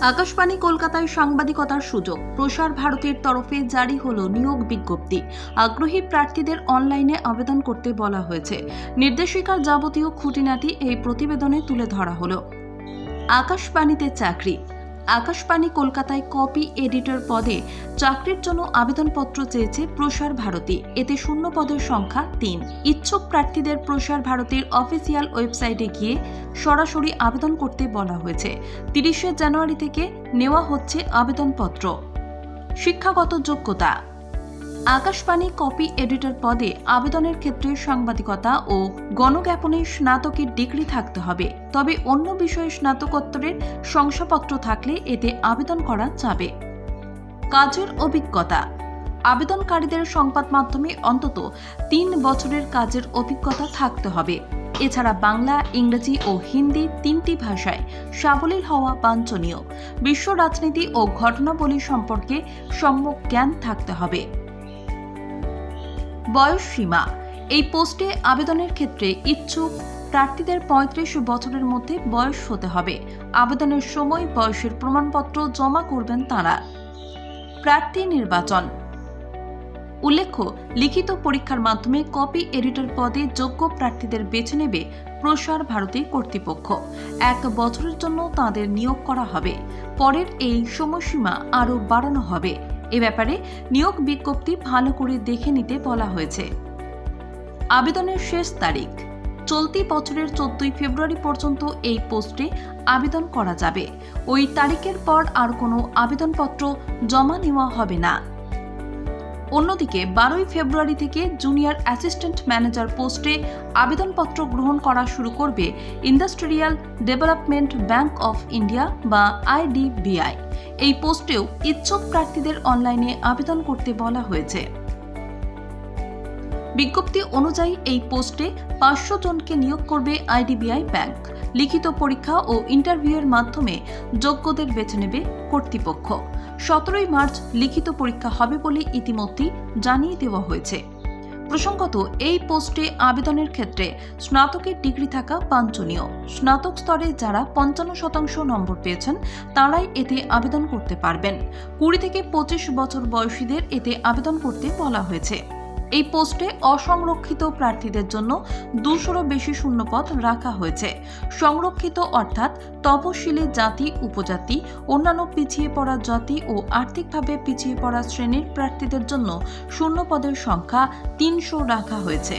আকাশবাণী কলকাতায় সাংবাদিকতার সুযোগ। প্রসার ভারতের তরফে জারি হলো নিয়োগ বিজ্ঞপ্তি। আগ্রহী প্রার্থীদের অনলাইনে আবেদন করতে বলা হয়েছে। নির্দেশিকার যাবতীয় খুঁটিনাটি এই প্রতিবেদনে তুলে ধরা হলো। আকাশবাণীতে চাকরি। আকাশবাণী কলকাতায় কপি এডিটর পদে চাকরির জন্য আবেদনপত্র চেয়েছে প্রসার ভারতী। এতে শূন্য পদের সংখ্যা ৩। ইচ্ছুক প্রার্থীদের প্রসার ভারতীর অফিসিয়াল ওয়েবসাইটে গিয়ে সরাসরি আবেদন করতে বলা হয়েছে। ৩০শে জানুয়ারি থেকে নেওয়া হচ্ছে আবেদনপত্র। শিক্ষাগত যোগ্যতা। আকাশবাণী কপি এডিটর পদে আবেদনের ক্ষেত্রে সাংবাদিকতা ও গণজ্ঞাপনে স্নাতকের ডিগ্রি থাকতে হবে। তবে অন্য বিষয়ে স্নাতকোত্তরের শংসাপত্র থাকলে এতে আবেদন করা যাবে। কাজের অভিজ্ঞতা। আবেদনকারীদের সংবাদ মাধ্যমে অন্তত ৩ বছরের কাজের অভিজ্ঞতা থাকতে হবে। এছাড়া বাংলা, ইংরেজি ও হিন্দি ৩টি ভাষায় সাবলীল হওয়া বাঞ্ছনীয়। বিশ্ব রাজনীতি ও ঘটনাবলী সম্পর্কে সম্যক জ্ঞান থাকতে হবে। বয়স সীমা। এই পোস্টে আবেদনের ক্ষেত্রে ইচ্ছুক প্রার্থীদের ৩৫ বছরের মধ্যে বয়স হতে হবে। আবেদনের সময় বয়সের প্রমাণপত্র জমা করবেন তাঁরা। প্রার্থী নির্বাচন। উল্লেখ্য, লিখিত পরীক্ষার মাধ্যমে কপি এডিটর পদে যোগ্য প্রার্থীদের বেছে নেবে প্রসার ভারতী কর্তৃপক্ষ। ১ বছরের জন্য তাঁদের নিয়োগ করা হবে। পরের এই সময়সীমা আরও বাড়ানো হবে। এ ব্যাপারে নিয়োগ বিজ্ঞপ্তি ভালো করে দেখে নিতে বলা হয়েছে। আবেদনের শেষ তারিখ। চলতি বছরের ১৪ ফেব্রুয়ারি পর্যন্ত এই পোস্টে আবেদন করা যাবে। ওই তারিখের পর আর কোনো আবেদনপত্র জমা নেওয়া হবে না। অন্যদিকে ১২ ফেব্রুয়ারি থেকে জুনিয়র অ্যাসিস্ট্যান্ট ম্যানেজার পোস্টে আবেদনপত্র গ্রহণ করা শুরু করবে industrial development bank of India বা IDBI। এই পোস্টেও ইচ্ছুক প্রার্থীদের অনলাইনে আবেদন করতে বলা হয়েছে। বিজ্ঞপ্তি অনুযায়ী এই পোস্টে ৫০০ জনকে নিয়োগ করবে IDBI ব্যাংক। লিখিত পরীক্ষা ও ইন্টারভিউয়ের মাধ্যমে যোগ্যদের বেছে নেবে কর্তৃপক্ষ। ১৭ মার্চ লিখিত পরীক্ষা হবে বলে ইতিমধ্যেই জানিয়ে দেওয়া হয়েছে। প্রসঙ্গত, এই পোস্টে আবেদনের ক্ষেত্রে স্নাতকের ডিগ্রি থাকা বাঞ্ছনীয়। স্নাতক স্তরে যারা ৫৫% নম্বর পেয়েছেন তাঁরাই এতে আবেদন করতে পারবেন। ২০ থেকে ২৫ বছর বয়সীদের এতে আবেদন করতে বলা হয়েছে। এই পোস্টে অসংরক্ষিত প্রার্থীদের জন্য ২০০রও বেশি শূন্যপদ রাখা হয়েছে। সংরক্ষিত অর্থাৎ তপশিলি জাতি, উপজাতি, অন্যান্য পিছিয়ে পড়া জাতি ও আর্থিকভাবে পিছিয়ে পড়া শ্রেণীর প্রার্থীদের জন্য শূন্যপদের সংখ্যা ৩০০ রাখা হয়েছে।